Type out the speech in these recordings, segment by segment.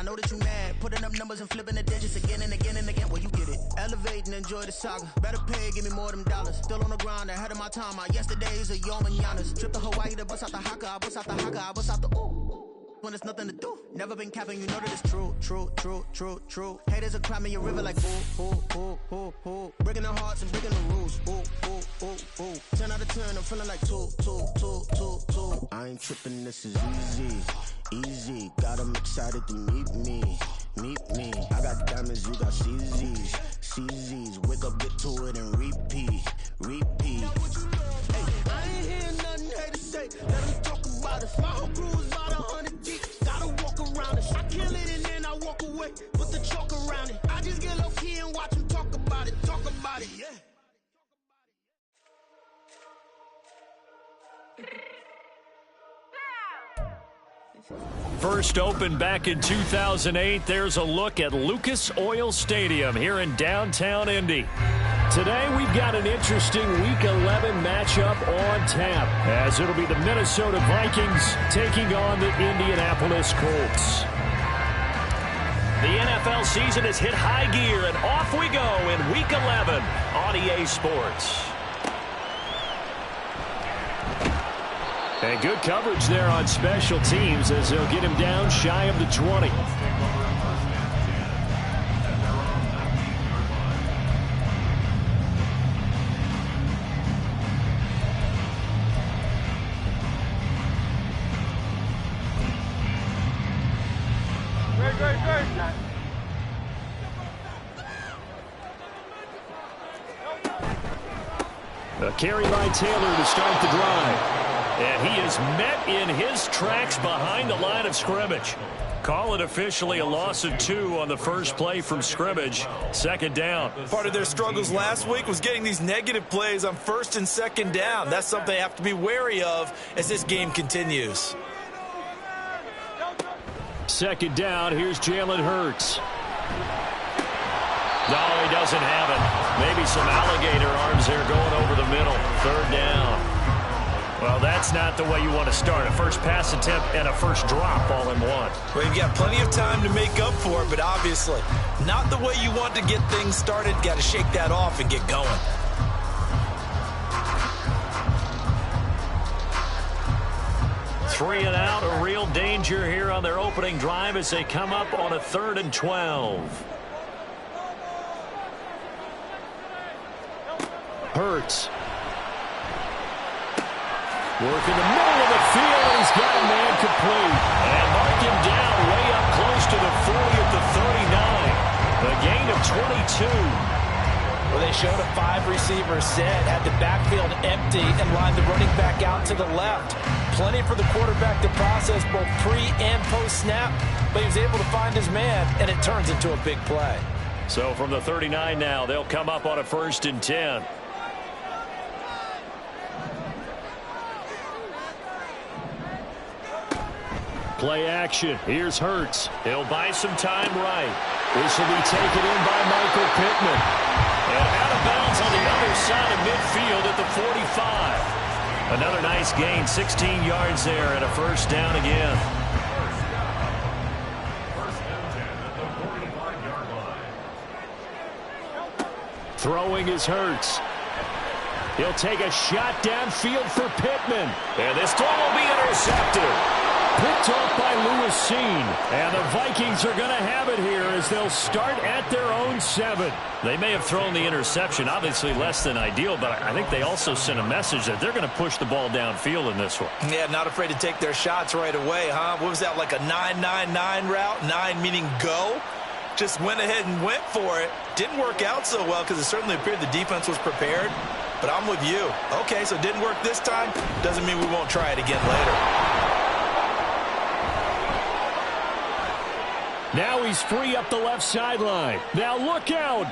I know that you mad. Putting up numbers and flipping the digits again and again and again. Well, you get it. Elevate and enjoy the saga. Better pay, give me more of them dollars. Still on the grind, ahead of my time. My yesterdays are your mananas. Trip to Hawaii to bust out the haka. I bust out the haka. I bust out the ooh. When there's nothing to do. Never been capping, you know that it's true, true, true, true, true. Haters are climbing your river like ooh. Breaking their hearts and breaking the rules. Ooh. 10 out of 10, I'm feeling like two. I ain't tripping, this is easy. Got 'em excited to meet me. I got diamonds, you got CZs. Wake up, get to it and repeat. Hey, I ain't hearing nothing haters say. Let them talk about us. My whole crew is about 100 deep. Gotta walk around it. I kill it and then I walk away. Put the chalk around it. I just get low key and watch them talk about it. Yeah. First opened back in 2008, there's a look at Lucas Oil Stadium here in downtown Indy. Today we've got an interesting Week 11 matchup on tap, as it'll be the Minnesota Vikings taking on the Indianapolis Colts. The NFL season has hit high gear, and off we go in Week 11 on EA Sports. And good coverage there on special teams as they'll get him down shy of the 20. A carry by Taylor to start the drive. And he is met in his tracks behind the line of scrimmage. Call it officially a loss of 2 on the first play from scrimmage. Second down. Part of their struggles last week was getting these negative plays on first and second down. That's something they have to be wary of as this game continues. Second down, here's Jalen Hurts. No, he doesn't have it. Maybe some alligator arms there going over the middle. Third down. Well, that's not the way you want to start. A first pass attempt and a first drop all in one. Well, you've got plenty of time to make up for it, but obviously not the way you want to get things started. Got to shake that off and get going. Three and out, a real danger here on their opening drive as they come up on a 3rd and 12. Hurts. Work in the middle of the field, and he's got a man complete. And mark him down way up close to the 40 at the 39. A gain of 22. Well, they showed a 5-receiver set, had the backfield empty, and lined the running back out to the left. Plenty for the quarterback to process both pre- and post-snap, but he was able to find his man, and it turns into a big play. So from the 39 now, they'll come up on a 1st and 10. Play action. Here's Hurts. He'll buy some time right. This will be taken in by Michael Pittman. And out of bounds on the other side of midfield at the 45. Another nice gain, 16 yards there and a first down again. Throwing is Hurts. He'll take a shot downfield for Pittman. And this throw will be intercepted. Picked off by Lewis Seen. And the Vikings are going to have it here as they'll start at their own 7. They may have thrown the interception, obviously less than ideal, but I think they also sent a message that they're going to push the ball downfield in this one. Yeah, not afraid to take their shots right away, huh? What was that, like a 9-9-9 route? 9 meaning go? Just went ahead and went for it. Didn't work out so well because it certainly appeared the defense was prepared. But I'm with you. Okay, so it didn't work this time. Doesn't mean we won't try it again later. Now he's free up the left sideline. Now look out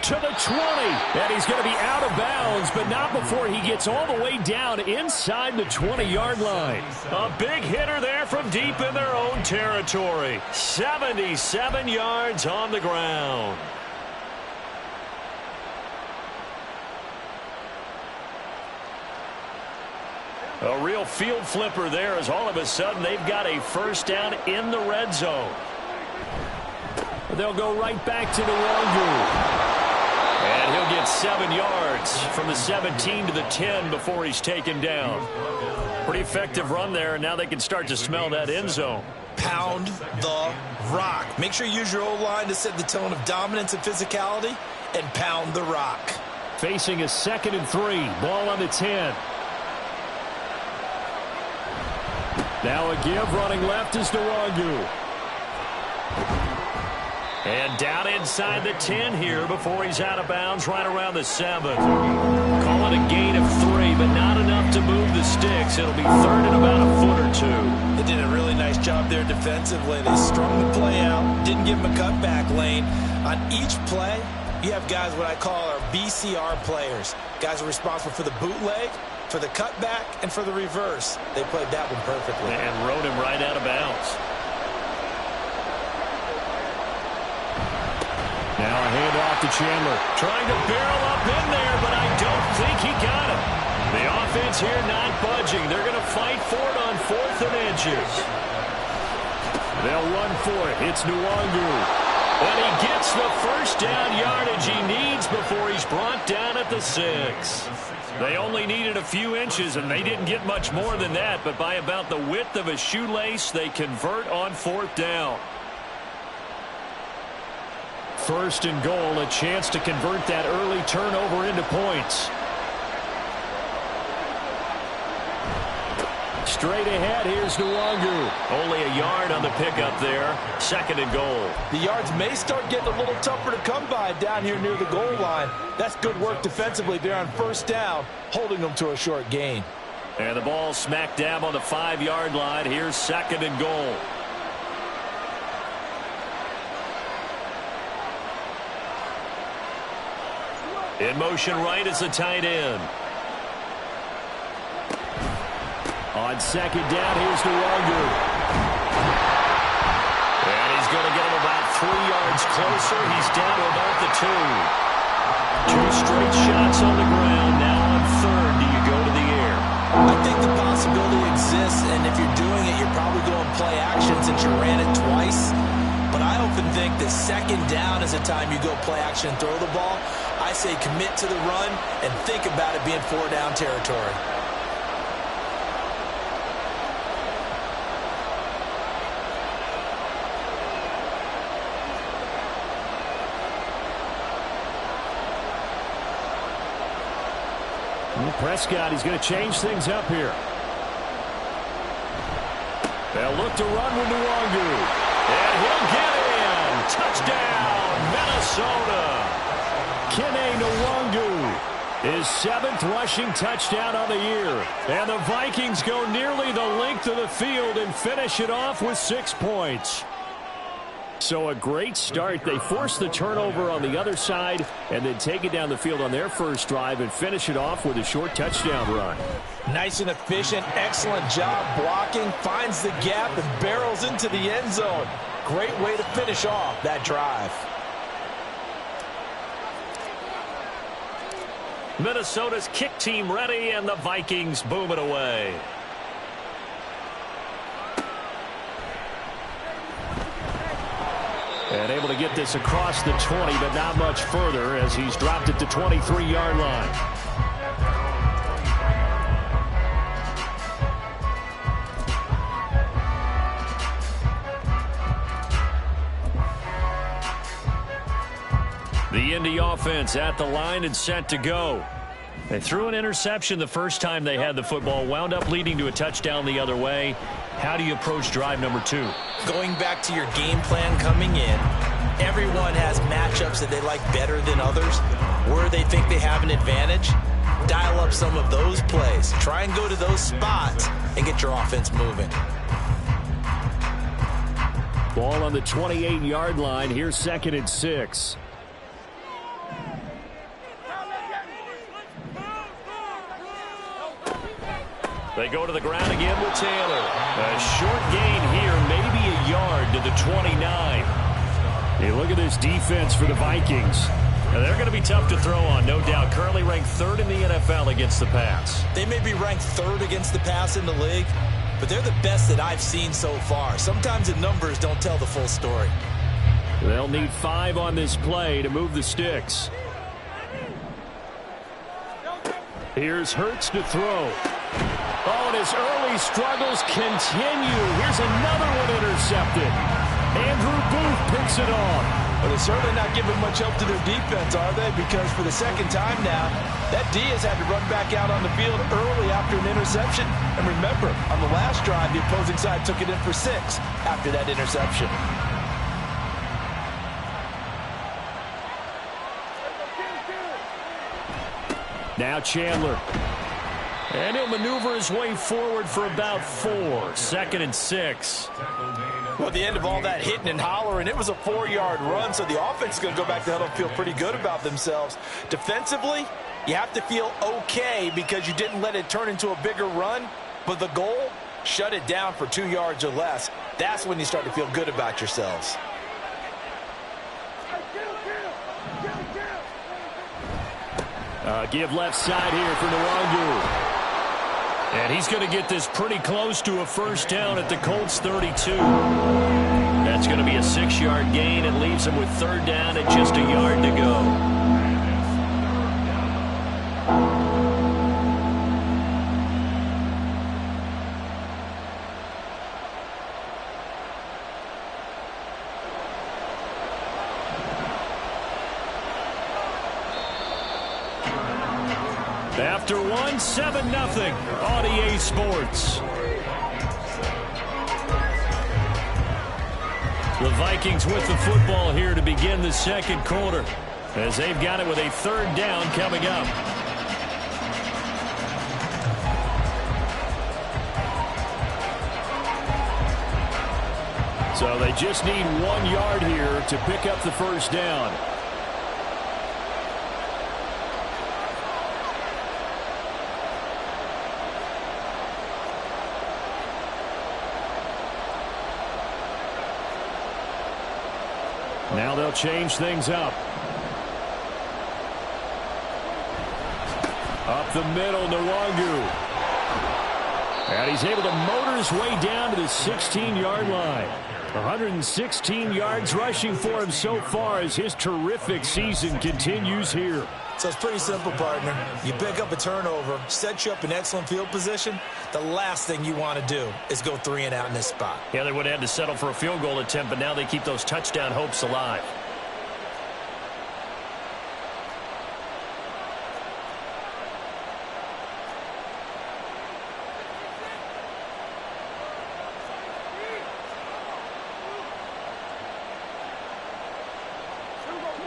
to the 20. And he's going to be out of bounds, but not before he gets all the way down inside the 20-yard line. A big hitter there from deep in their own territory. 77 yards on the ground. A real field flipper there as all of a sudden they've got a first down in the red zone. They'll go right back to Nwangu. And he'll get 7 yards from the 17 to the 10 before he's taken down. Pretty effective run there, and now they can start to smell that end zone. Pound the rock. Make sure you use your O-line to set the tone of dominance and physicality, and pound the rock. Facing a 2nd and 3. Ball on the 10. Now a give running left is Nwangu. And down inside the 10 here before he's out of bounds right around the 7. Call it a gain of 3, but not enough to move the sticks. It'll be 3rd and about a foot or 2. They did a really nice job there defensively. They strung the play out, didn't give him a cutback lane. On each play, you have guys what I call our BCR players. Guys are responsible for the bootleg, for the cutback, and for the reverse. They played that one perfectly. And rode him right out of bounds. Now a handoff to Chandler. Trying to barrel up in there, but I don't think he got it. The offense here not budging. They're going to fight for it on 4th and inches. They'll run for it. It's Nwangu. And he gets the first down yardage he needs before he's brought down at the 6. They only needed a few inches, and they didn't get much more than that. But by about the width of a shoelace, they convert on 4th down. 1st and goal, a chance to convert that early turnover into points. Straight ahead, here's Nwangu. Only a yard on the pickup there. 2nd and goal. The yards may start getting a little tougher to come by down here near the goal line. That's good work defensively there on 1st down, holding them to a short gain. And the ball smack dab on the 5-yard line. Here's 2nd and goal. In motion right is the tight end. On 2nd down, here's Nwangu. And he's going to get him about 3 yards closer. He's down to about the 2. 2 straight shots on the ground. Now on 3rd, do you go to the air? I think the possibility exists, and if you're doing it, you're probably going play action since you ran it twice. But I often think that 2nd down is the time you go play action and throw the ball. I say commit to the run and think about it being 4-down territory. Well, Prescott, he's going to change things up here. They'll look to run with Nwangu. And he'll get in. Touchdown, Minnesota. Kene Nwangu, his 7th rushing touchdown of the year. And the Vikings go nearly the length of the field and finish it off with 6 points. So a great start. They force the turnover on the other side and then take it down the field on their first drive and finish it off with a short touchdown run. Nice and efficient. Excellent job blocking. Finds the gap and barrels into the end zone. Great way to finish off that drive. Minnesota's kick team ready, and the Vikings boom it away. And able to get this across the 20, but not much further as he's dropped it to 23-yard line. The Indy offense at the line and set to go. They threw an interception the first time they had the football, wound up leading to a touchdown the other way. How do you approach drive number 2? Going back to your game plan coming in, everyone has matchups that they like better than others. Where they think they have an advantage, dial up some of those plays. Try and go to those spots and get your offense moving. Ball on the 28-yard line. Here's 2nd and 6. They go to the ground again with Taylor. A short gain here, maybe a yard to the 29. Hey, look at this defense for the Vikings. Now, they're going to be tough to throw on, no doubt. Currently ranked 3rd in the NFL against the pass. They may be ranked 3rd against the pass in the league, but they're the best that I've seen so far. Sometimes the numbers don't tell the full story. They'll need 5 on this play to move the sticks. Here's Hurts to throw. Oh, and his early struggles continue. Here's another one intercepted. Andrew Booth picks it off. Well, they're certainly not giving much help to their defense, are they? Because for the second time now, that D has had to run back out on the field early after an interception. And remember, on the last drive, the opposing side took it in for 6 after that interception. Now Chandler. And he'll maneuver his way forward for about 4. 2nd and 6. Well, at the end of all that hitting and hollering, it was a 4-yard run, so the offense is going to go back to huddle and feel pretty good about themselves. Defensively, you have to feel okay because you didn't let it turn into a bigger run, but the goal, shut it down for 2 yards or less. That's when you start to feel good about yourselves. Give left side here for Nwangu. And he's going to get this pretty close to a first down at the Colts 32. That's going to be a 6-yard gain. It leaves him with 3rd down and just a yard to go. After 1, 7-0 on EA Sports. The Vikings with the football here to begin the second quarter, as they've got it with a 3rd down coming up. So they just need 1 yard here to pick up the first down. Now they'll change things up. Up the middle, Nwangu. And he's able to motor his way down to the 16-yard line. 116 yards rushing for him so far as his terrific season continues here. So it's pretty simple, partner. You pick up a turnover, set you up in excellent field position. The last thing you want to do is go 3 and out in this spot. Yeah, they would have had to settle for a field goal attempt, but now they keep those touchdown hopes alive.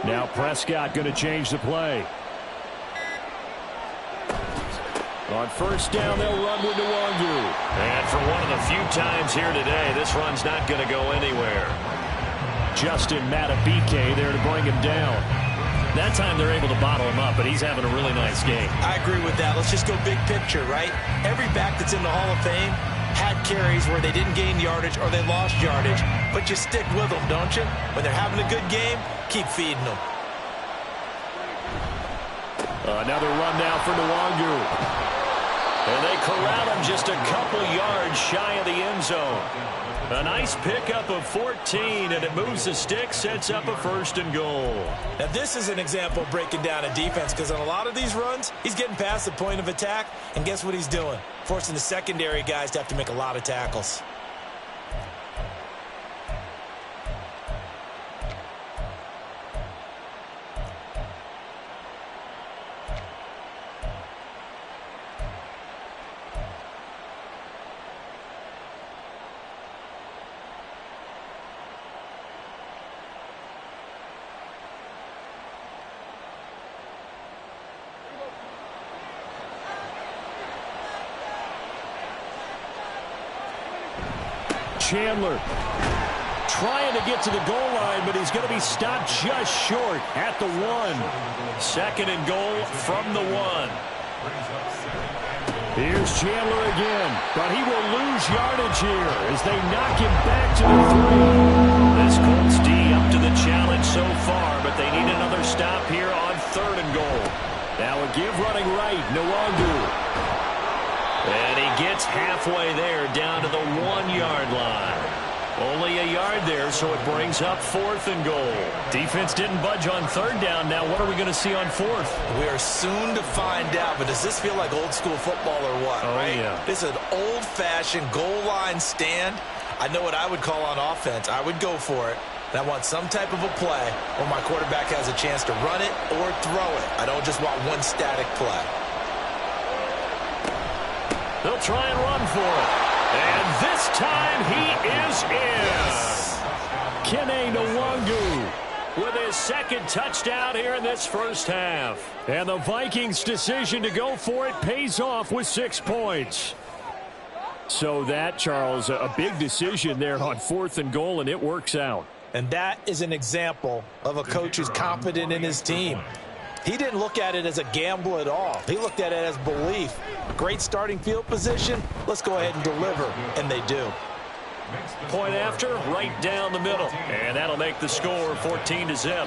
Now Prescott going to change the play. On first down, they'll run with Nwangu. And for one of the few times here today, this run's not going to go anywhere. Justin Matabike there to bring him down. That time they're able to bottle him up, but he's having a really nice game. I agree with that. Let's just go big picture, right? Every back that's in the Hall of Fame had carries where they didn't gain yardage or they lost yardage, but you stick with them, don't you? When they're having a good game, keep feeding them. Another run now for Nwangu. And they corral him just a couple yards shy of the end zone. A nice pickup of 14, and it moves the stick, sets up a 1st and goal. Now, this is an example of breaking down a defense, because on a lot of these runs, he's getting past the point of attack, and guess what he's doing? Forcing the secondary guys to have to make a lot of tackles. Chandler trying to get to the goal line, but he's going to be stopped just short at the 1. 2nd and goal from the 1. Here's Chandler again, but he will lose yardage here as they knock him back to the 3. This Colts D up to the challenge so far, but they need another stop here on 3rd and goal. Now a give running right, Nwangu. And he gets halfway there down to the 1-yard line. Only a yard there, so it brings up 4th and goal. Defense didn't budge on 3rd down. Now what are we going to see on 4th? We are soon to find out, but does this feel like old school football or what? Oh, right? Yeah. This is an old-fashioned goal line stand. I know what I would call on offense. I would go for it. And I want some type of a play where my quarterback has a chance to run it or throw it. I don't just want one static play. They'll try and run for it. And this time he is in. Yes. Kene Nwangu with his 2nd touchdown here in this first half. And the Vikings' decision to go for it pays off with 6 points. So that, Charles, a big decision there on 4th and goal, and it works out. And that is an example of a coach who's confident in his team. He didn't look at it as a gamble at all. He looked at it as belief. Great starting field position. Let's go ahead and deliver. And they do. Point after, right down the middle. And that'll make the score 14-0.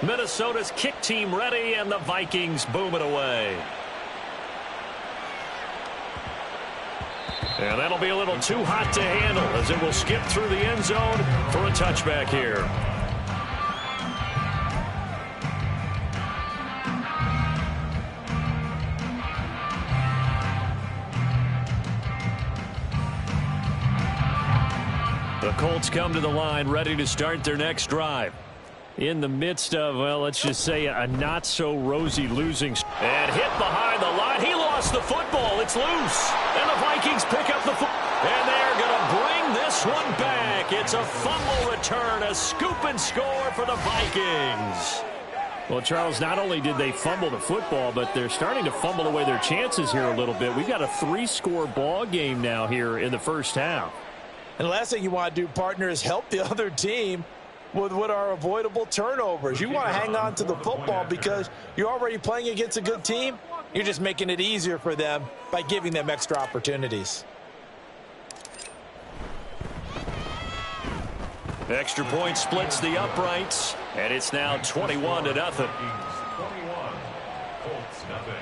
Minnesota's kick team ready, and the Vikings boom it away. And that'll be a little too hot to handle as it will skip through the end zone for a touchback here. The Colts come to the line ready to start their next drive. In the midst of, well, let's just say a not-so-rosy losing. And hit behind the line. He lost the football. It's loose. And the Vikings pick up the football. And they're going to bring this one back. It's a fumble return, a scoop and score for the Vikings. Well, Charles, not only did they fumble the football, but they're starting to fumble away their chances here a little bit. We've got a 3-score ball game now here in the first half. And the last thing you want to do, partner, is help the other team with what are avoidable turnovers. You want to hang on to the football because you're already playing against a good team. You're just making it easier for them by giving them extra opportunities. Extra point splits the uprights, and it's now 21-0. 21, Colts nothing.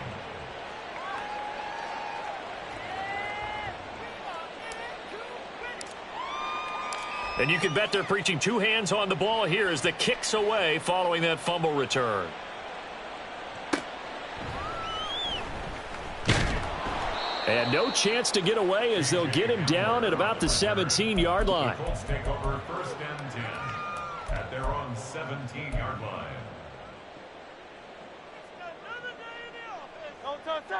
And you can bet they're preaching 2 hands on the ball here as the kick's away following that fumble return. And no chance to get away as they'll get him down at about the 17-yard line. The Colts take over 1st and 10 at their own 17-yard line.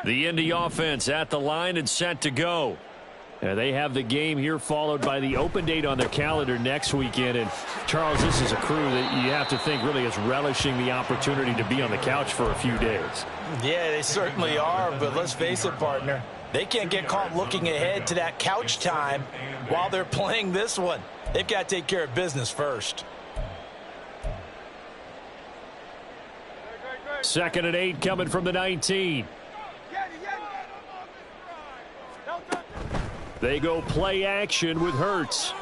The Indy offense at the line and set to go. They have the game here followed by the open date on their calendar next weekend. And, Charles, this is a crew that you have to think really is relishing the opportunity to be on the couch for a few days. Yeah, they certainly are, but let's face it, partner. They can't get caught looking ahead to that couch time while they're playing this one. They've got to take care of business first. 2nd and 8 coming from the 19. They go play action with Hurts.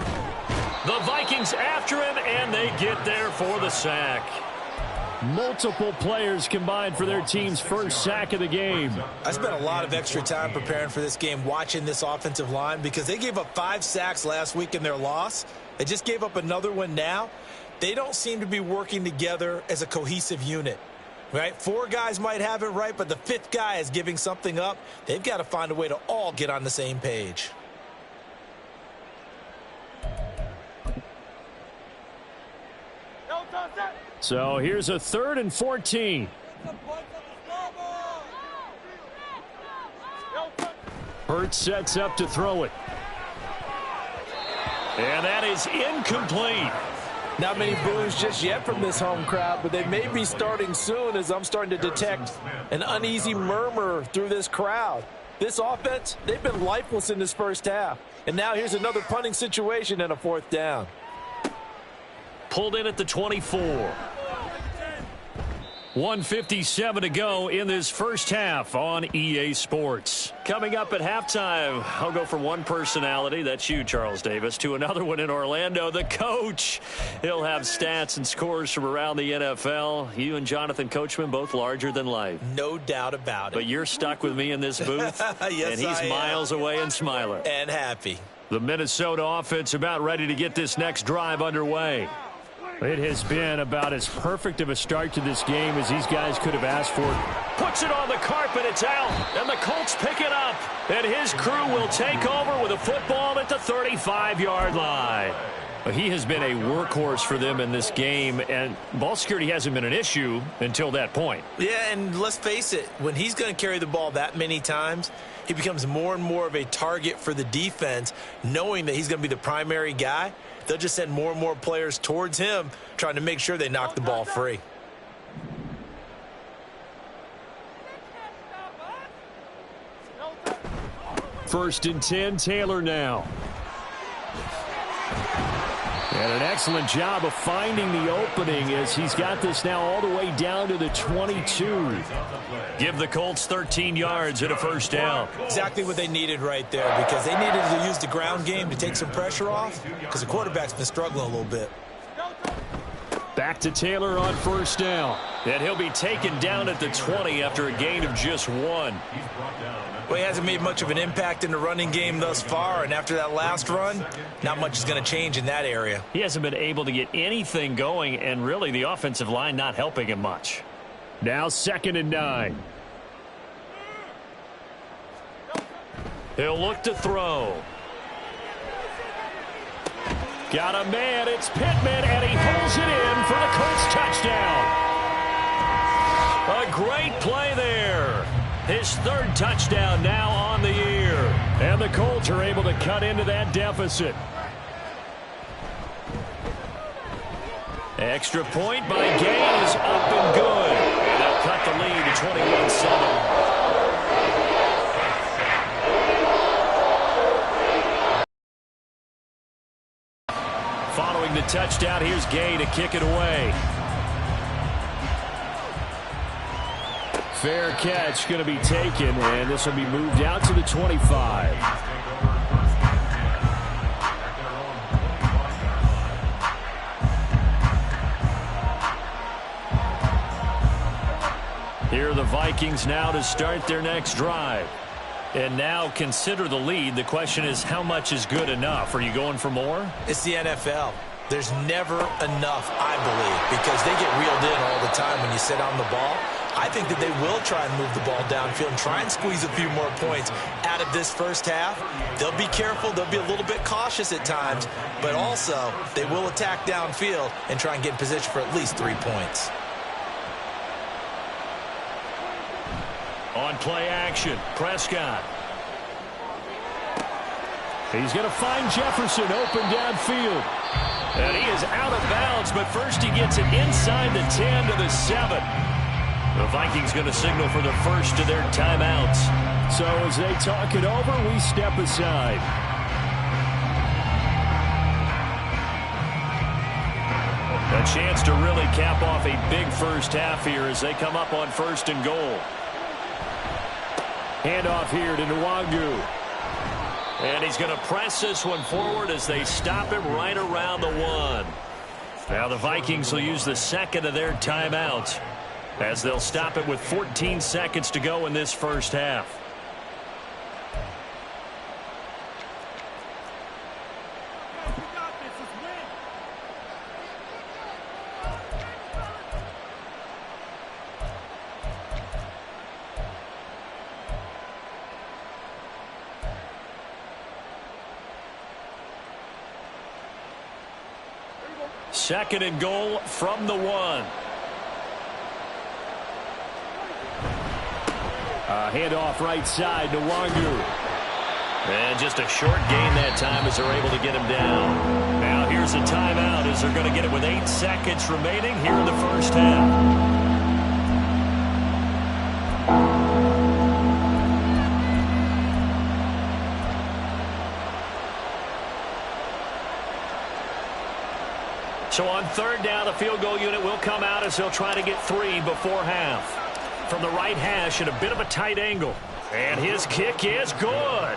The Vikings after him, and they get there for the sack. Multiple players combined for their team's first sack of the game. I spent a lot of extra time preparing for this game watching this offensive line because they gave up 5 sacks last week in their loss. They just gave up another one now. They don't seem to be working together as a cohesive unit. Right? 4 guys might have it right, but the 5th guy is giving something up. They've got to find a way to all get on the same page. So here's a 3rd and 14. Hurts sets up to throw it. And that is incomplete. Not many boos just yet from this home crowd, but they may be starting soon as I'm starting to detect an uneasy murmur through this crowd. This offense, they've been lifeless in this first half. And now here's another punting situation and a 4th down. Pulled in at the 24. 1:57 to go in this first half on EA Sports. Coming up at halftime, I'll go from one personality, that's you, Charles Davis, to another one in Orlando, the coach. He'll have stats and scores from around the NFL. You and Jonathan Coachman, both larger than life. No doubt about it. But you're stuck with me in this booth, Yes, and he's miles away and smiling. And happy. The Minnesota offense about ready to get this next drive underway. It has been about as perfect of a start to this game as these guys could have asked for. Puts it on the carpet, it's out, and the Colts pick it up. And his crew will take over with a football at the 35-yard line. He has been a workhorse for them in this game, and ball security hasn't been an issue until that point. Yeah, and let's face it, when he's going to carry the ball that many times, he becomes more and more of a target for the defense, knowing that he's going to be the primary guy. They'll just send more and more players towards him, trying to make sure they knock the ball free. First and 10, Taylor now. And an excellent job of finding the opening as he's got this now all the way down to the 22. Give the Colts 13 yards and a first down. Exactly what they needed right there, because they needed to use the ground game to take some pressure off, because the quarterback's been struggling a little bit. Back to Taylor on first down. And he'll be taken down at the 20 after a gain of just 1. Well, he hasn't made much of an impact in the running game thus far, and after that last run, not much is going to change in that area. He hasn't been able to get anything going, and really the offensive line not helping him much. Now 2nd and 9. He'll look to throw. Got a man, it's Pittman, and he pulls it in for the Colts touchdown. A great play there. His 3rd touchdown now on the year. And the Colts are able to cut into that deficit. Extra point by Gay is up and good. And they'll cut the lead to 21-7. Following the touchdown, here's Gay to kick it away. Fair catch going to be taken, and this will be moved out to the 25. Here are the Vikings now to start their next drive. And now consider the lead. The question is, how much is good enough? Are you going for more? It's the NFL. There's never enough, I believe, because they get reeled in all the time when you sit on the ball. I think that they will try and move the ball downfield and try and squeeze a few more points out of this first half. They'll be careful. They'll be a little bit cautious at times, but also they will attack downfield and try and get in position for at least 3 points. On play action, Prescott. He's going to find Jefferson open downfield. And he is out of bounds, but first he gets it inside the 10 to the 7. The Vikings going to signal for the first of their timeouts. So as they talk it over, we step aside. A chance to really cap off a big first half here as they come up on 1st and goal. Handoff here to Nwangu. And he's going to press this one forward as they stop him right around the 1. Now the Vikings will use the 2nd of their timeouts as they'll stop it with 14 seconds to go in this first half. Second and goal from the 1. Handoff right side to Nwangu. And just a short gain that time as they're able to get him down. Now here's a timeout as they're going to get it with 8 seconds remaining here in the first half. So on 3rd down, the field goal unit will come out as they'll try to get 3 before half. From the right hash at a bit of a tight angle. And his kick is good.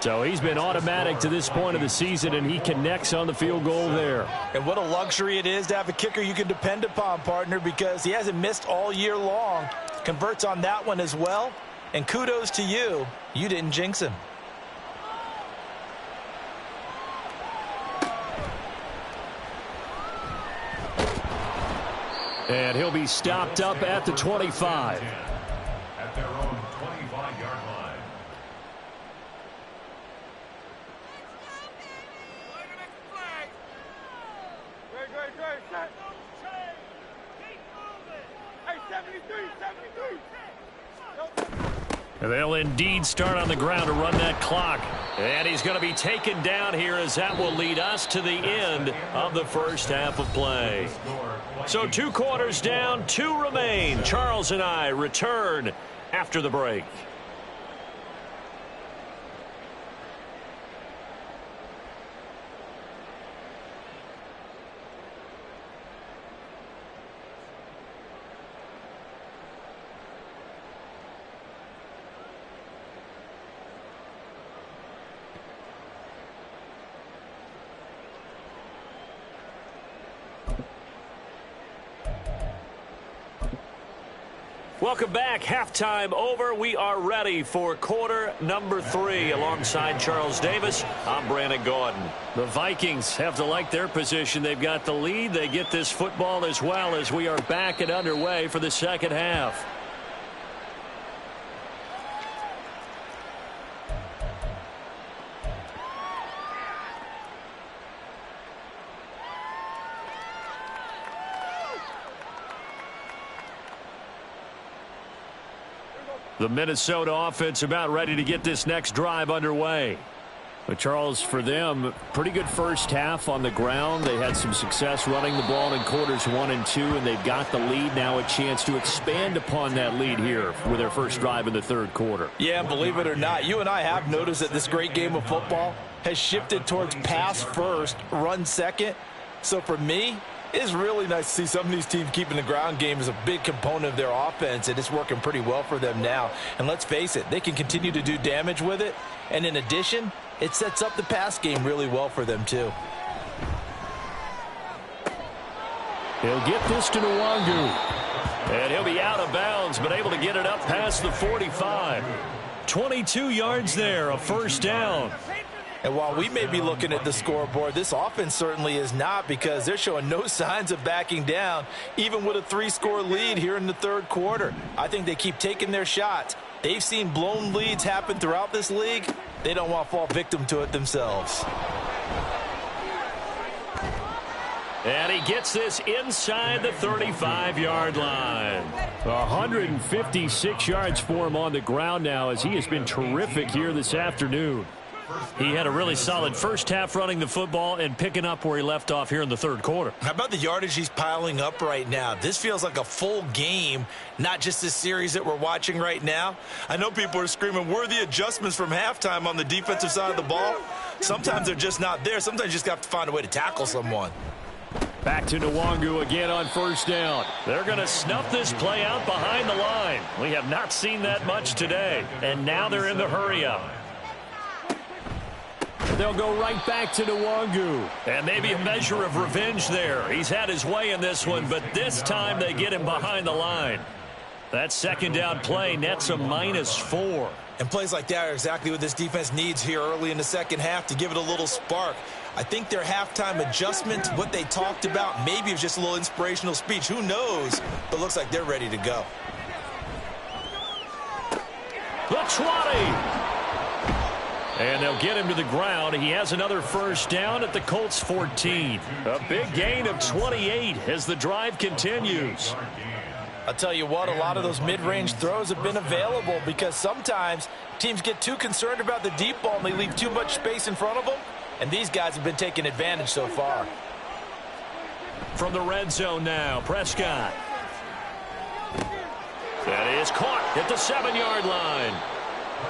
So he's been automatic to this point of the season, and he connects on the field goal there. And what a luxury it is to have a kicker you can depend upon, partner, because he hasn't missed all year long. Converts on that one as well. And kudos to you. You didn't jinx him. And he'll be stopped up at the 25. At their own 25-yard line. And they'll indeed start on the ground to run that clock. And he's going to be taken down here, as that will lead us to the end of the first half of play. So 2 quarters down, 2 remain. Charles and I return after the break. Welcome back. Halftime over. We are ready for quarter number 3. Alongside Charles Davis, I'm Brandon Gordon. The Vikings have to like their position. They've got the lead. They get this football as well, as we are back and underway for the second half. The Minnesota offense about ready to get this next drive underway. But Charles, for them, pretty good first half on the ground. They had some success running the ball in quarters 1 and 2, and they've got the lead now, a chance to expand upon that lead here with their first drive in the third quarter. Yeah, believe it or not, you and I have noticed that this great game of football has shifted towards pass first, run second. So for me, it's really nice to see some of these teams keeping the ground game as a big component of their offense, and it's working pretty well for them now. And let's face it, they can continue to do damage with it. And in addition, it sets up the pass game really well for them too. He'll get this to Nwangu. And he'll be out of bounds, but able to get it up past the 45. 22 yards there, a first down. And while we may be looking at the scoreboard, this offense certainly is not, because they're showing no signs of backing down, even with a 3-score lead here in the third quarter. I think they keep taking their shots. They've seen blown leads happen throughout this league. They don't want to fall victim to it themselves. And he gets this inside the 35-yard line. 156 yards for him on the ground now, as he has been terrific here this afternoon. He had a really solid first half running the football and picking up where he left off here in the third quarter. How about the yardage he's piling up right now? This feels like a full game, not just this series that we're watching right now. I know people are screaming, where are the adjustments from halftime on the defensive side of the ball? Sometimes they're just not there. Sometimes you just have to find a way to tackle someone. Back to Nwangu again on first down. They're going to snuff this play out behind the line. We have not seen that much today. And now they're in the hurry-up. They'll go right back to Nwangu. And maybe a measure of revenge there. He's had his way in this one, but this time they get him behind the line. That second down play nets a -4. And plays like that are exactly what this defense needs here early in the second half to give it a little spark. I think their halftime adjustment, what they talked about, maybe it was just a little inspirational speech. Who knows? But looks like they're ready to go. The 20. And they'll get him to the ground. He has another first down at the Colts 14. A big gain of 28 as the drive continues. I'll tell you what, a lot of those mid-range throws have been available, because sometimes teams get too concerned about the deep ball and they leave too much space in front of them. And these guys have been taking advantage so far. From the red zone now, Prescott. That is caught at the 7-yard line.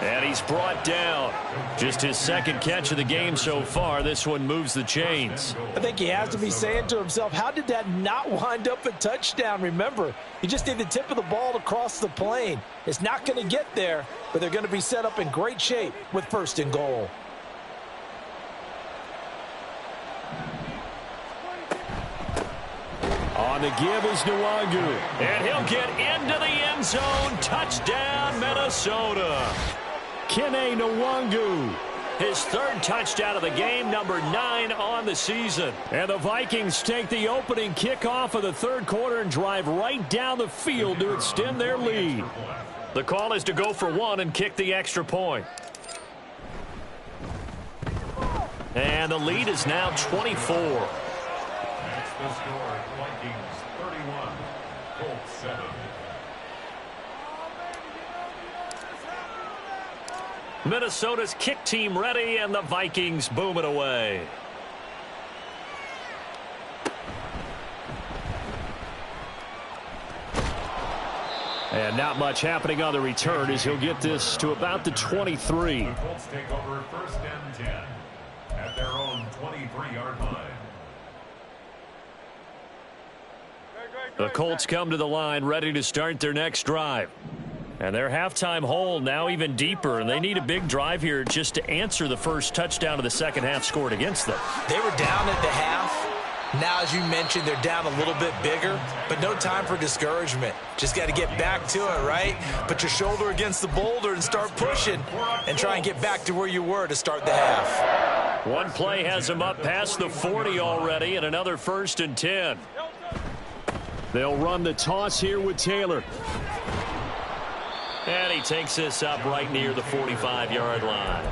And he's brought down. Just his second catch of the game so far. This one moves the chains. I think he has to be saying to himself, how did that not wind up a touchdown? Remember, you just need the tip of the ball to cross the plane. It's not going to get there, but they're going to be set up in great shape with 1st and goal. On the give is Nwangu. And he'll get into the end zone. Touchdown, Minnesota. Kene Nwangu. His third touchdown of the game, number 9 on the season. And the Vikings take the opening kickoff of the third quarter and drive right down the field to extend their lead. The call is to go for 1 and kick the extra point. And the lead is now 24. That's the score. Vikings 31, Colts 7. Minnesota's kick team ready, and the Vikings boom it away. And not much happening on the return as he'll get this to about the 23. The Colts take over 1st and 10 at their own 23-yard line. The Colts come to the line ready to start their next drive. And their halftime hole now even deeper, and they need a big drive here just to answer the first touchdown of the second half scored against them. They were down at the half. Now, as you mentioned, they're down a little bit bigger, but no time for discouragement. Just got to get back to it, right? Put your shoulder against the boulder and start pushing and try and get back to where you were to start the half. One play has them up past the 40 already, and another 1st and 10. They'll run the toss here with Taylor. And he takes this up right near the 45-yard line.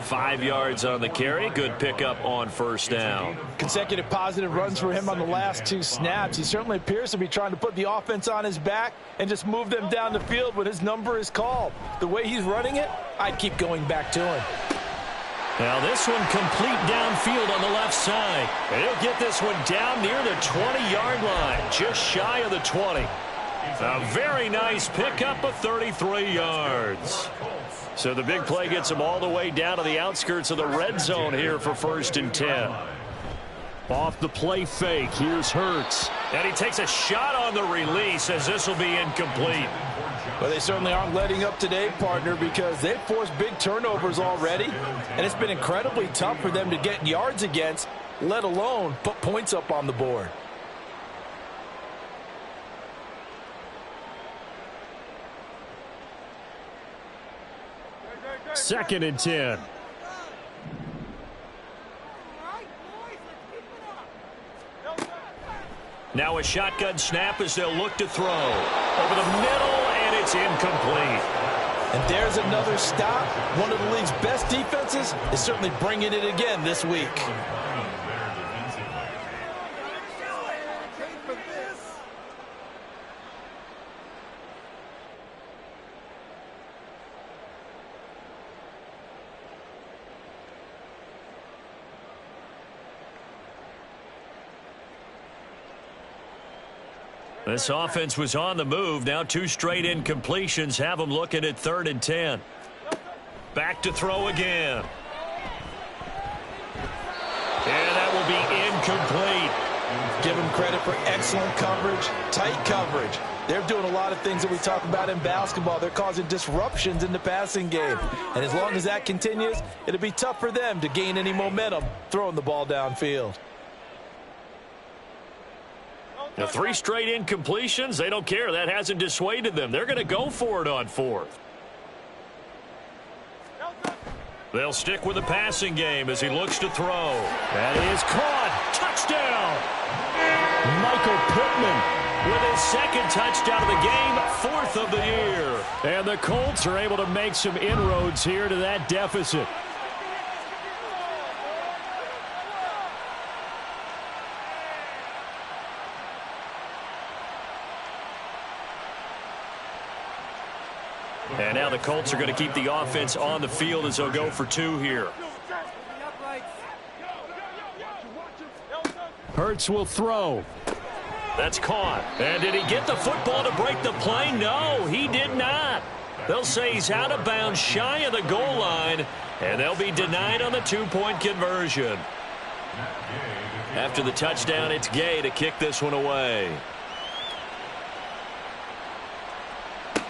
5 yards on the carry. Good pickup on 1st down. Consecutive positive runs for him on the last 2 snaps. He certainly appears to be trying to put the offense on his back and just move them down the field when his number is called. The way he's running it, I'd keep going back to him. Now this one complete downfield on the left side. And he'll get this one down near the 20-yard line, just shy of the 20. A very nice pickup of 33 yards. So the big play gets him all the way down to the outskirts of the red zone here for 1st and 10. Off the play fake, here's Hurts. And he takes a shot on the release as this will be incomplete. Well, they certainly aren't letting up today, partner, because they've forced big turnovers already. And it's been incredibly tough for them to get yards against, let alone put points up on the board. 2nd and 10. Now a shotgun snap as they'll look to throw. Over the middle, and it's incomplete. And there's another stop. One of the league's best defenses is certainly bringing it again this week. This offense was on the move. Now 2 straight incompletions have them looking at 3rd and 10. Back to throw again. And that will be incomplete. Give them credit for excellent coverage, tight coverage. They're doing a lot of things that we talk about in basketball. They're causing disruptions in the passing game. And as long as that continues, it'll be tough for them to gain any momentum throwing the ball downfield. Now 3 straight incompletions, they don't care. That hasn't dissuaded them. They're going to go for it on 4th. They'll stick with the passing game as he looks to throw. That is caught. Touchdown! Michael Pittman with his 2nd touchdown of the game, 4th of the year. And the Colts are able to make some inroads here to that deficit. And now the Colts are going to keep the offense on the field as they'll go for 2 here. Hurts will throw. That's caught. And did he get the football to break the play? No, he did not. They'll say he's out of bounds shy of the goal line, and they'll be denied on the 2-point conversion. After the touchdown, it's Gay to kick this one away.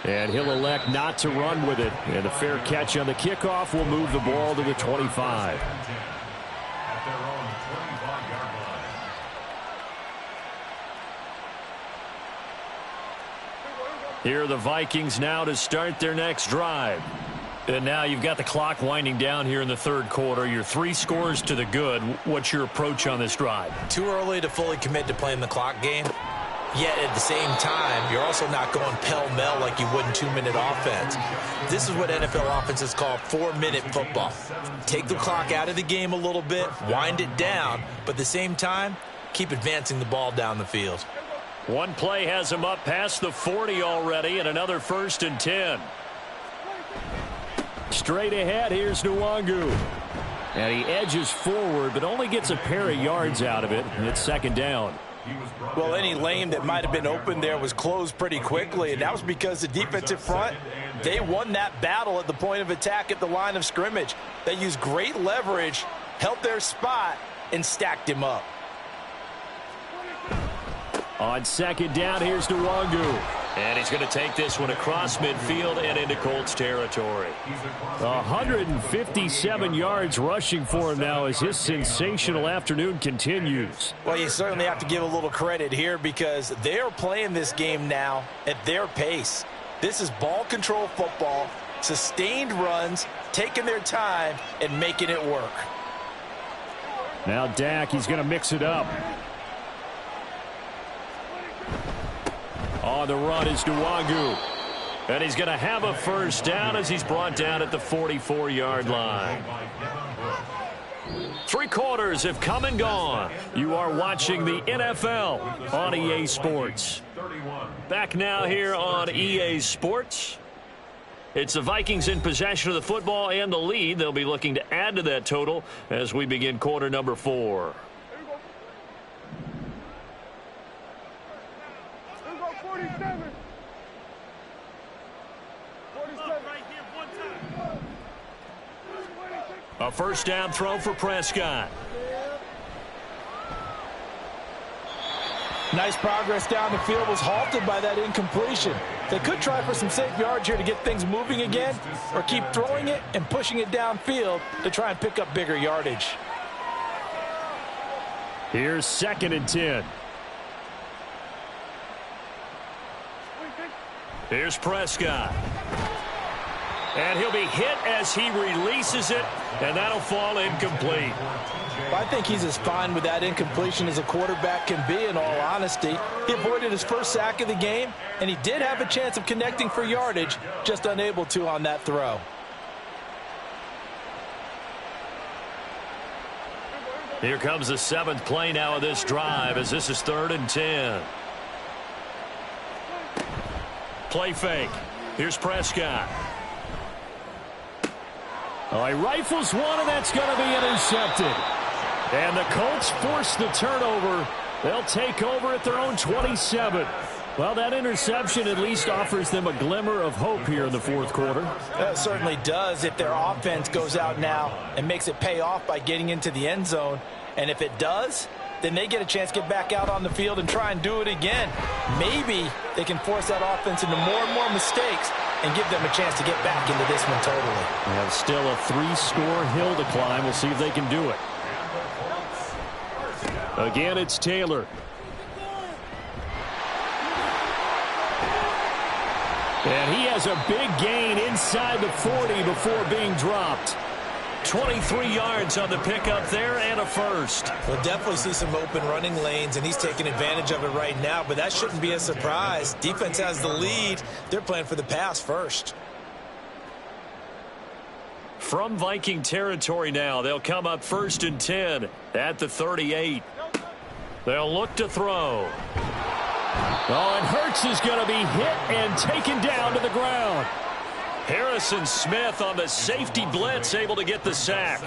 And he'll elect not to run with it. And a fair catch on the kickoff will move the ball to the 25. Here are the Vikings now to start their next drive. And now you've got the clock winding down here in the third quarter. You're 3 scores to the good. What's your approach on this drive? Too early to fully commit to playing the clock game. Yet at the same time, you're also not going pell-mell like you would in 2-minute offense. This is what NFL offenses call 4-minute football. Take the clock out of the game a little bit, wind it down, but at the same time, keep advancing the ball down the field. One play has him up past the 40 already, and another 1st and 10. Straight ahead, here's Nwangu. And he edges forward, but only gets a pair of yards out of it, and it's 2nd down. Well, any lane that might have been open there was closed pretty quickly, and that was because the defensive front, they won that battle at the point of attack at the line of scrimmage. They used great leverage, held their spot, and stacked him up. On 2nd down, here's Nwangu. And he's going to take this one across midfield and into Colts territory. 157 yards rushing for him now as his sensational afternoon continues. Well, you certainly have to give a little credit here because they are playing this game now at their pace. This is ball control football, sustained runs, taking their time, and making it work. Now Dak, he's going to mix it up. On the run is Nwangu. And he's going to have a 1st down as he's brought down at the 44-yard line. 3 quarters have come and gone. You are watching the NFL on EA Sports. Back now here on EA Sports. It's the Vikings in possession of the football and the lead. They'll be looking to add to that total as we begin quarter number 4. A 1st down throw for Prescott. Nice progress down the field, was halted by that incompletion. They could try for some safe yards here to get things moving again, or keep throwing it and pushing it downfield to try and pick up bigger yardage. Here's 2nd and 10. Here's Prescott. And he'll be hit as he releases it, and that'll fall incomplete. I think he's as fine with that incompletion as a quarterback can be, in all honesty. He avoided his 1st sack of the game, and he did have a chance of connecting for yardage, just unable to on that throw. Here comes the 7th play now of this drive as this is 3rd and 10. Play fake. Here's Prescott. Oh, he rifles one, and that's going to be intercepted. And the Colts force the turnover. They'll take over at their own 27. Well, that interception at least offers them a glimmer of hope here in the 4th quarter. That certainly does if their offense goes out now and makes it pay off by getting into the end zone. And if it does, then they get a chance to get back out on the field and try and do it again. Maybe they can force that offense into more and more mistakes and give them a chance to get back into this one totally. Yeah, still a 3-score hill to climb. We'll see if they can do it. Again, it's Taylor. And he has a big gain inside the 40 before being dropped. 23 yards on the pickup there and a 1st. We'll definitely see some open running lanes, and he's taking advantage of it right now, but that shouldn't be a surprise. Defense has the lead. They're playing for the pass first. From Viking territory now, they'll come up 1st and 10 at the 38. They'll look to throw. Oh, and Hurts is going to be hit and taken down to the ground. Harrison Smith on the safety blitz, able to get the sack.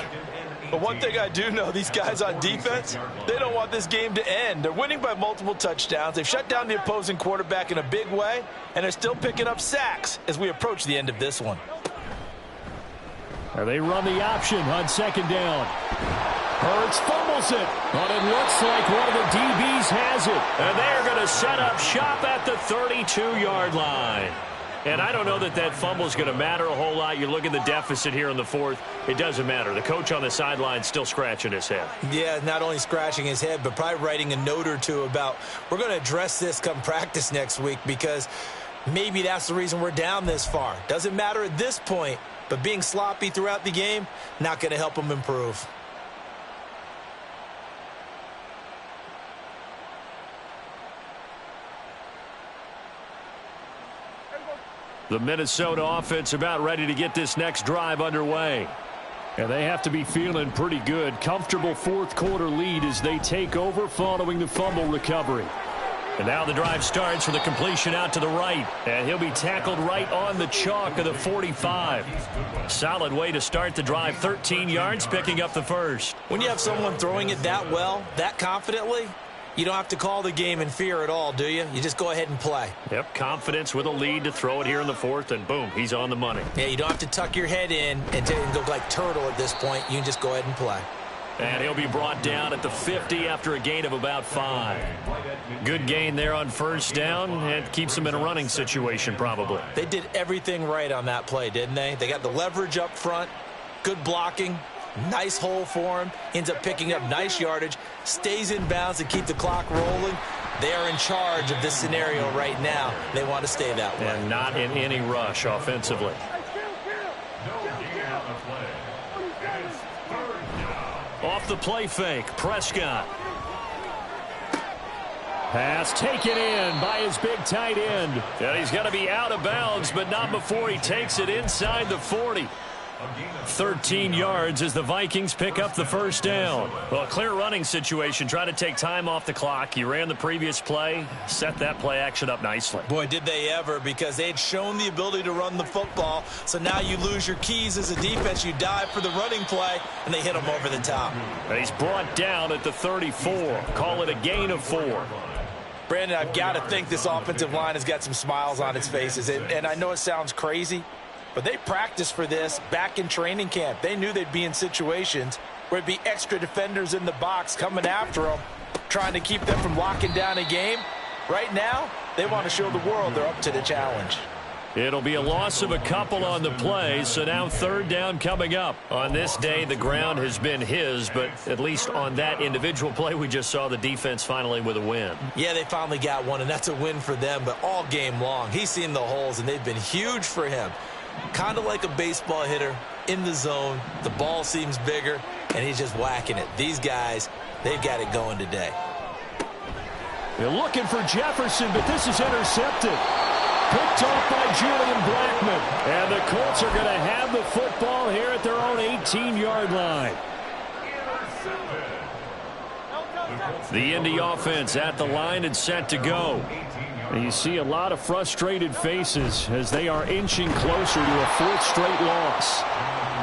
But one thing I do know, these guys on defense, they don't want this game to end. They're winning by multiple touchdowns. They've shut down the opposing quarterback in a big way, and they're still picking up sacks as we approach the end of this one. They run the option on 2nd down. Hurts fumbles it, but it looks like one of the DBs has it. And they're going to set up shop at the 32-yard line. And I don't know that that fumble is going to matter a whole lot. You look at the deficit here in the 4th. It doesn't matter. The coach on the sideline still scratching his head. Yeah, not only scratching his head, but probably writing a note or two about we're going to address this come practice next week because maybe that's the reason we're down this far. Doesn't matter at this point. but being sloppy throughout the game, not going to help them improve. The Minnesota offense about ready to get this next drive underway. And they have to be feeling pretty good. Comfortable fourth quarter lead as they take over following the fumble recovery. And now the drive starts with a completion out to the right. And he'll be tackled right on the chalk of the 45. Solid way to start the drive. 13 yards, picking up the first. When you have someone throwing it that well, that confidently, you don't have to call the game in fear at all, do you? You just go ahead and play. Yep, confidence with a lead to throw it here in the fourth, and boom, he's on the money. Yeah, you don't have to tuck your head in and go like turtle at this point. You can just go ahead and play. And he'll be brought down at the 50 after a gain of about 5. Good gain there on first down, and keeps him in a running situation probably. They did everything right on that play, didn't they? They got the leverage up front, good blocking, nice hole for him, ends up picking up nice yardage, stays in bounds to keep the clock rolling. They are in charge of this scenario right now. They want to stay that way. And not in any rush offensively. Off the play fake, Prescott. Pass taken in by his big tight end. And he's going to be out of bounds, but not before he takes it inside the 40. 13 yards as the Vikings pick up the first down. Well, a clear running situation. Try to take time off the clock. You ran the previous play, set that play action up nicely. Boy, did they ever, because they had shown the ability to run the football. So now you lose your keys as a defense. You dive for the running play, and they hit them over the top. And he's brought down at the 34. Call it a gain of 4. Brandon, I've got to think this offensive line has got some smiles on its faces. And I know it sounds crazy, but they practiced for this back in training camp. They knew they'd be in situations where it'd be extra defenders in the box coming after them, trying to keep them from locking down a game. Right now, they want to show the world they're up to the challenge. It'll be a loss of a couple on the play, so now third down coming up. On this day, the ground has been his, but at least on that individual play, we just saw the defense finally with a win. Yeah, they finally got one, and that's a win for them, but all game long, he's seen the holes, and they've been huge for him. Kind of like a baseball hitter in the zone. The ball seems bigger, and he's just whacking it. These guys, they've got it going today. They're looking for Jefferson, but this is intercepted. Picked off by Julian Blackman. And the Colts are going to have the football here at their own 18-yard line. The Indy offense at the line and set to go. And you see a lot of frustrated faces as they are inching closer to a fourth straight loss.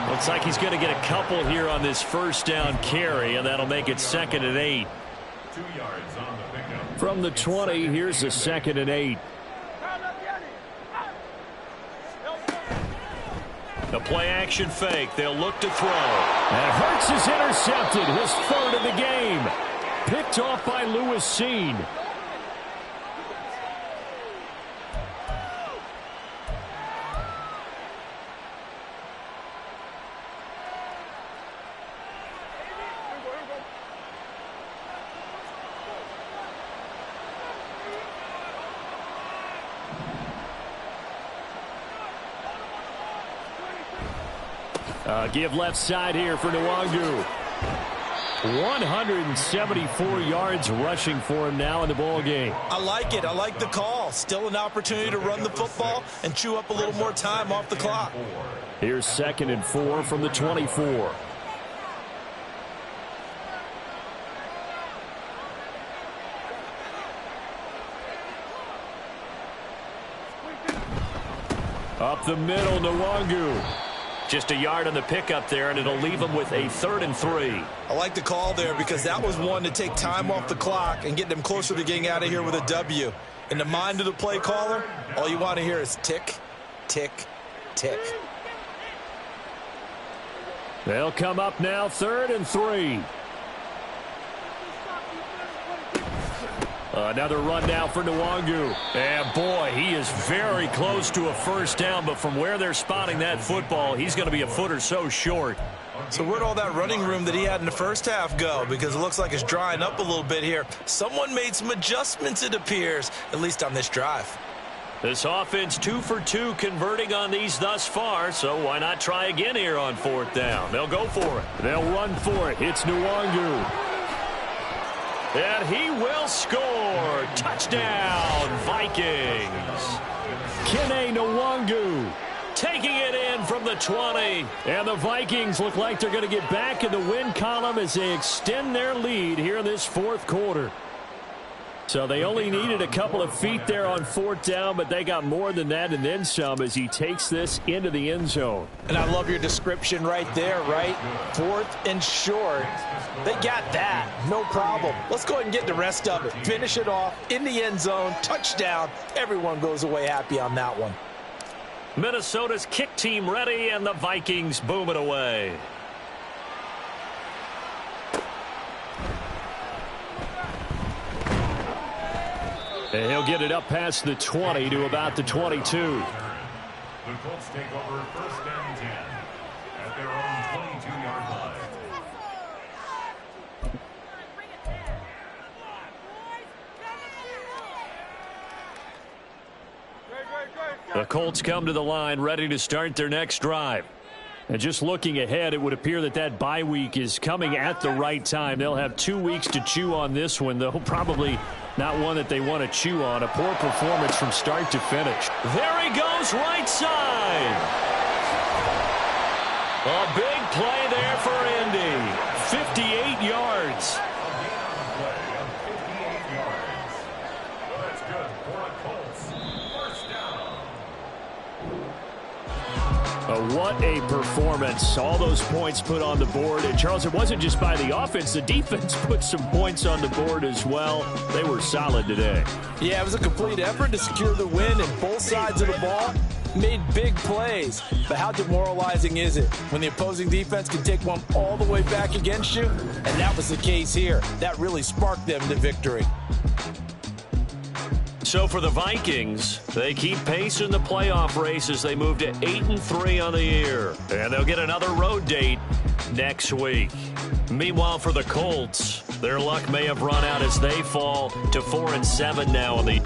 Looks like he's going to get a couple here on this first down carry, and that'll make it 2nd and 8. 2 yards on the pickup. From the 20, here's a 2nd and 8. The play-action fake. They'll look to throw. And Hurts is intercepted. His 3rd of the game. Picked off by Lewis Seen. Give left side here for Nwangu. 174 yards rushing for him now in the ball game. I like it. I like the call. Still an opportunity to run the football and chew up a little more time off the clock. Here's 2nd and 4 from the 24. Up the middle, Nwangu. Just a yard on the pickup there, and it'll leave them with a 3rd and 3. I like the call there because that was one to take time off the clock and get them closer to getting out of here with a W. In the mind of the play caller, all you want to hear is tick, tick, tick. They'll come up now 3rd and 3. Another run now for Nwangu. And boy, he is very close to a first down, but from where they're spotting that football, he's going to be a foot or so short. So where'd all that running room that he had in the first half go? Because it looks like it's drying up a little bit here. Someone made some adjustments, it appears, at least on this drive. This offense 2 for 2 converting on these thus far, so why not try again here on 4th down? They'll go for it. They'll run for it. It's Nwangu. And he will score. Touchdown, Vikings. Kene Nwangu taking it in from the 20. And the Vikings look like they're going to get back in the win column as they extend their lead here in this 4th quarter. So they only needed a couple of feet there on 4th down, but they got more than that and then some as he takes this into the end zone. And I love your description right there, right? 4th and short. They got that. No problem. Let's go ahead and get the rest of it. Finish it off in the end zone. Touchdown. Everyone goes away happy on that one. Minnesota's kick team ready, and the Vikings boom it away. And he'll get it up past the 20 to about the 22. The Colts take over 1st and 10 at their own 22-yard line. The Colts come to the line ready to start their next drive. And just looking ahead, it would appear that that bye week is coming at the right time. They'll have 2 weeks to chew on this one, though probably not one that they want to chew on. A poor performance from start to finish. There he goes, right side. A big play there for Indy. 58 yards. What a performance. All those points put on the board. And, Charles, it wasn't just by the offense. The defense put some points on the board as well. They were solid today. Yeah, it was a complete effort to secure the win, and both sides of the ball made big plays. But how demoralizing is it when the opposing defense can take one all the way back against you? And that was the case here. That really sparked them to victory. So for the Vikings, they keep pace in the playoff race as they move to 8-3 on the year. And they'll get another road date next week. Meanwhile, for the Colts, their luck may have run out as they fall to 4-7 now in the